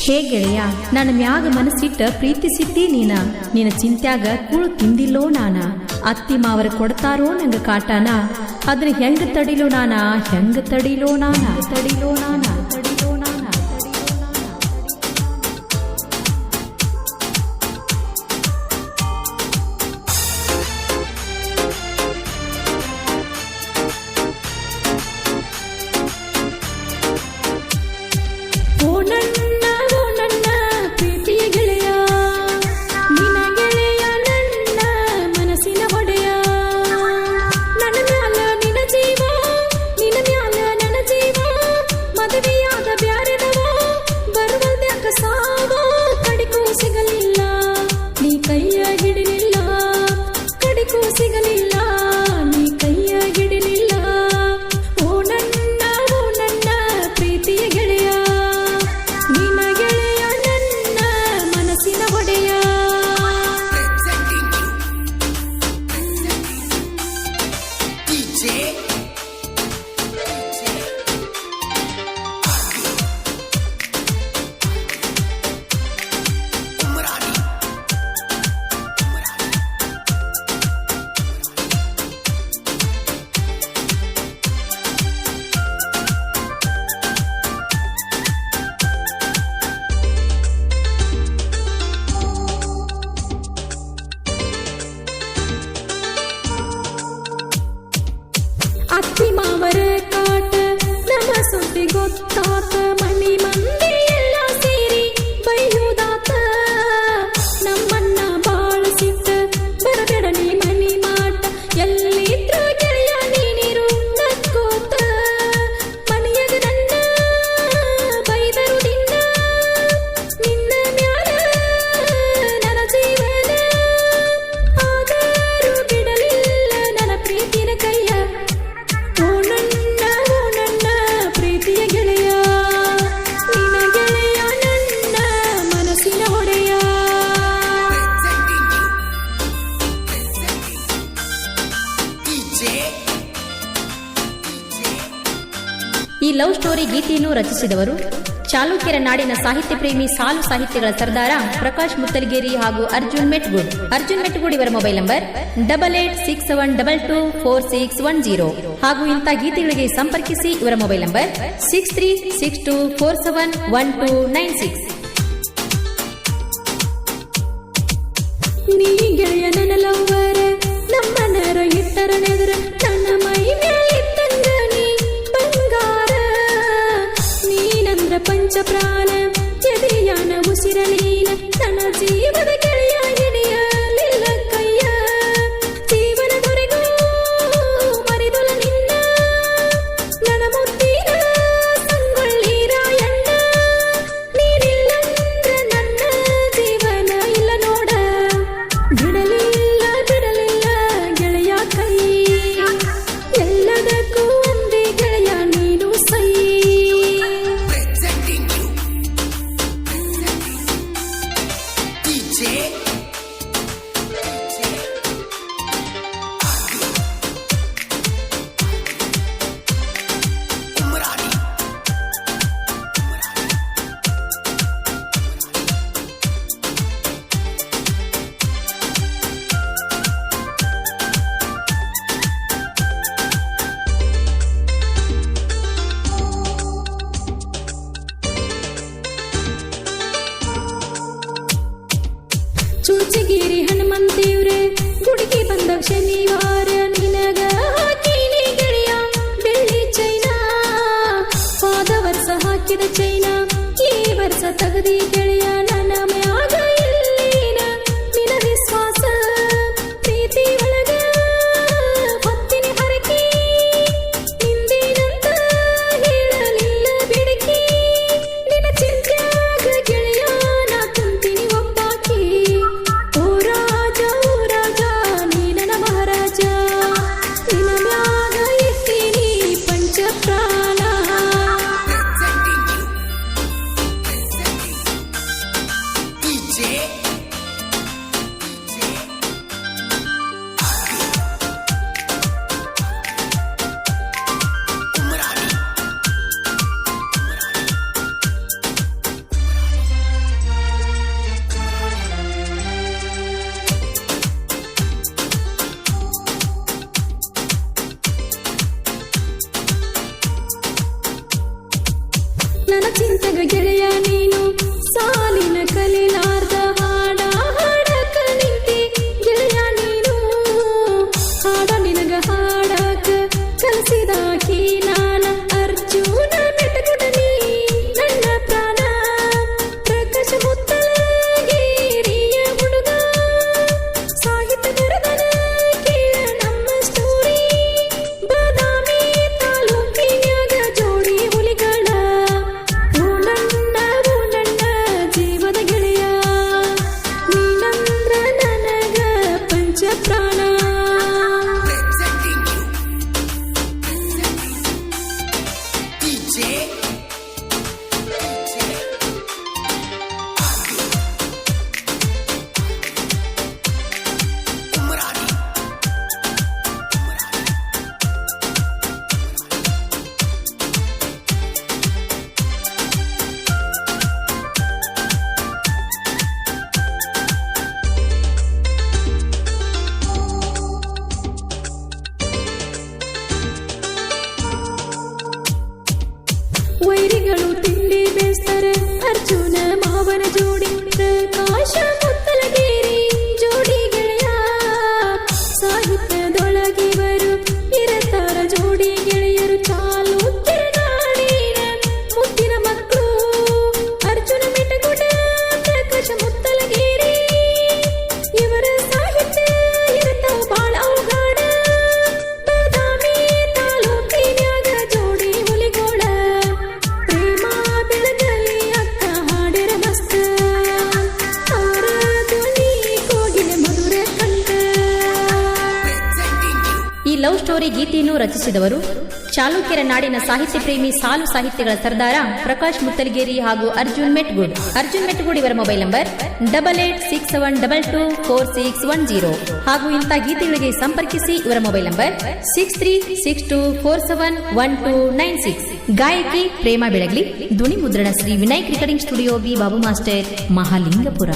ಹೇ ಗೆಳೆಯ, ನನ್ನ ಮ್ಯಾಗ ಮನಸ್ಸಿಟ್ಟ ಪ್ರೀತಿಸಿದ್ದಿ ನಿನ್ನ ಚಿಂತ್ಯಾಗ ಕೂಳು ತಿಂದಿಲ್ಲೋ ನಾನ. ಅತ್ತಿ ಮಾವರ ಕೊಡ್ತಾರೋ ನಂಗ ಕಾಟನ, ಅದ್ರ ಹೆಂಗ ತಡಿಲೋ ನಾನ, ಹೆಂಗ ತಡಿಲೋ ನಾನ, ತಡಿಲೋ ನಾನ, ತಡಿಲೋ ನಾನ. ಅತ್ತಿ ಮಾವರ ಕಾಟ ನಮ್ಮ ಸುದ್ದಿ ಗೊತ್ತಾತ, ಮನಿ ಮಂದಿ ಎಲ್ಲ ಸೇರಿ ಬೈಯುದಾತ. ನಮ್ಮನ್ನ ಬಾಳ ಸಿಟ್ಟ ಬರಬೇಡ ನೀ ಮನಿ ಮಾಟ, ಎಲ್ಲಿದ್ರು ಗೆಳೆಯ ನೀನಿರು ನಕ್ಕೋತ. ಮನಿಯಾಗ ನನ್ನ ಬೈದರು ನಿನ್ನ ಮ್ಯಾಲ ನನ್ನ ಜೀವನ, ಆದರೂ ಬಿಡಲಿಲ್ಲ ನನ್ನ ಪ್ರೀತಿನ ಕೈಯ. ಈ ಲವ್ ಸ್ಟೋರಿ ಗೀತೆಯನ್ನು ರಚಿಸಿದವರು ಚಾಲುಕ್ಯರ ನಾಡಿನ ಸಾಹಿತ್ಯ ಪ್ರೇಮಿ, ಸಾಲು ಸಾಹಿತ್ಯಗಳ ಸರ್ದಾರ ಪ್ರಕಾಶ್ ಮುತ್ತಲಗೇರಿ ಹಾಗೂ ಅರ್ಜುನ್ ಮೆಟ್ಗುಡ್. ಇವರ ಮೊಬೈಲ್ ನಂಬರ್ 8867224610 ಹಾಗೂ ಇಂಥ ಗೀತೆಗಳಿಗೆ ಸಂಪರ್ಕಿಸಿ. ಇವರ ಮೊಬೈಲ್ ನಂಬರ್ 6362471296. ನೀ ಗೆಳೆಯ ನನ್ನ ಲವ್ವರ, ನಮ್ಮನರ ಇಟ್ಟರ ನೆದರ, ನನ್ನ ಮೈ ಮೇಲಿದ್ದಂಗ ನೀ ಬಂಗಾರ. ನೀನಂದ್ರ ಪಂಚ ಪ್ರಾಣ, ಎದೆಯಾನ ಉಸಿರ ನೀನ, ನನ್ನ ಜೀವದ ಗೆಳೆಯ ಹಿಡಿಯಲಿಲ್ಲ ಕೈಯ. ಜೀವನದೊರೆಗೂ ಮರಿದುಲ ನಿನ್ನ, ನನ್ನ ಮುದ್ದಿನ ಸಂಗೊಳ್ಳಿ ರಾಯಣ್ಣ. ನೀನಿಲ್ಲಂದ್ರ ನನ್ನ ಜೀವನ ಇಲ್ಲ ನೋಡ, ಬಿಡಲಿಲ್ಲ ಗೆಳೆಯ ಕೈ. ಎಲ್ಲದಕ್ಕೂ ಒಂದೇ ಗೆಳೆಯ ನೀನು ಸೈ. ಚುಂಚಗಿರಿ ಹನುಮಂತೇವ್ರ ಗುಡಿಗೆ ಬಂದ ಶನಿವಾರ, ನಿನಗ ಹಾಕಿನಿ ಗೆಳೆಯ ಬೆಳ್ಳಿ ಚೈನಾ. ಹೋದ ವರ್ಷ ಹಾಕಿದ ಚೈನಾ ಈ ವರ್ಷ ತಗದಿ ಗೆಳೆಯ, ನನ್ನ ಮ್ಯಾಗ ಎಲ್ಲಿನ ನಿನ ವಿಶ್ವಾಸ. ಪ್ರೀತಿ ಒಳಗ ಹೊತ್ತಿನ ಹರಕಿ, ನಿಂದೇನಂತ ಹೇಳಲಿಲ್ಲ ಬಿಡಕಿ. ನಿನ್ನ ಚಿಂತ್ಯಾಗ ಗೆಳೆಯ ನಾ ಕುಂತೀನಿ ಒಬ್ಬಾಕಿ. ಓ ರಾಜ ನೀ ನನ್ನ ಮಹಾರಾಜ, ನಿನ್ನ ಮ್ಯಾಗ ಇರ್ತೀನಿ ಪಂಚ ಪ್ರಾಣ. ನನ್ನ ಚಿಂತೆಗ ಗೆಳೆಯ ನೀನು ಸಾಲಿನ ಕಲಿಲಾರ್ದ ಹಾಡ ಹಾಡಕ ನಿಂತಿ ಗೆಳೆಯ ನೀನು ಹಾಡ ನಿನಗ ಹಾಡಕ ಕಲಿಸಿದಾಕಿ ನಾನ ಅರ್ಜುನ ಮೆಟಗುಡನಿ ನನ್ನ ಪ್ರಾಣ ಪ್ರಕಾಶ ಮುತ್ತಲಗಿರಿಯ ಹುಡುಗ ಸಾಹಿತ್ಯ ಬರದನ ಕೇಳ ನಮ್ಮ ಸ್ಟೋರಿ ಬಾದಾಮಿ ತಾಲೂಕಿನ್ಯಾಗ ಜೋಡಿ ಹುಲಿಗಳ ಓ ನನ್ನ ಜೀವದ ಗೆಳೆಯ ನೀನಂದ್ರ ನನಗ ಪಂಚ ಪ್ರಾಣ ವೈರಿಗಳು ತಿಂಡಿ ಬೇಸ್ತರ ಅರ್ಜುನ ಮಾವನ ಜೋಡಿ ಪ್ರಕಾಶ ಮುತ್ತಲಗೇರಿ ಜೋಡಿ ಗೆಳೆಯ ಸಾಹಿತ್ಯದೊಳಗಿವರು ಇರತಾರ ಜೋಡಿ ಗೆಳೆಯರು ಚಾಲುಕ್ಯರ ನಾಡಿನ ಮುದ್ದಿನ ಮಕ್ಕಳು ಅರ್ಜುನ ಮೆಟಗುಡ ಪ್ರಕಾಶ ಮುತ್ತಲಗೇರಿ ಇವರ ಸಾಹಿತ್ಯ ಇರತಾವ ಬಾಳ ಔಗಾಡ ಬಾದಾಮಿ ತಾಲೂಕಿನ್ಯಾಗ ಜೋಡಿ ಹುಲಿಗೋಳ ಪ್ರೇಮ ಬೆಳಗಲಿ ಅಕ್ಕ ಹಾಡಿರ ಮಸ್ತ ಅವರ ಧ್ವನಿ ಕೋಗಿಲೆ ಮಧುರ ಕಂಠ. ಈ ಲವ್ ಸ್ಟೋರಿ ಗೀತೆಯನ್ನು ರಚಿಸಿದವರು ಚಾಲುಕ್ಯರ ನಾಡಿನ ಸಾಹಿತ್ಯ ಪ್ರೇಮಿ ಸಾಲು ಸಾಹಿತ್ಯಗಳ ಸರ್ದಾರ ಪ್ರಕಾಶ್ ಮುತ್ತಲಗೇರಿ ಹಾಗೂ ಅರ್ಜುನ್ ಮೆಟ್ಗುಡ್ ಇವರ ಮೊಬೈಲ್ ನಂಬರ್ 8867224610 ಹಾಗೂ ಇಂಥ ಗೀತೆಗಳಿಗೆ ಸಂಪರ್ಕಿಸಿ ಇವರ ಮೊಬೈಲ್ ನಂಬರ್ 6362471296. ಗಾಯಕಿ ಪ್ರೇಮ ಬೆಳಗ್ಲಿ, ಧ್ವನಿ ಮುದ್ರಣ Shri Vinayak recording studio, V Babu master, Mahalingapura.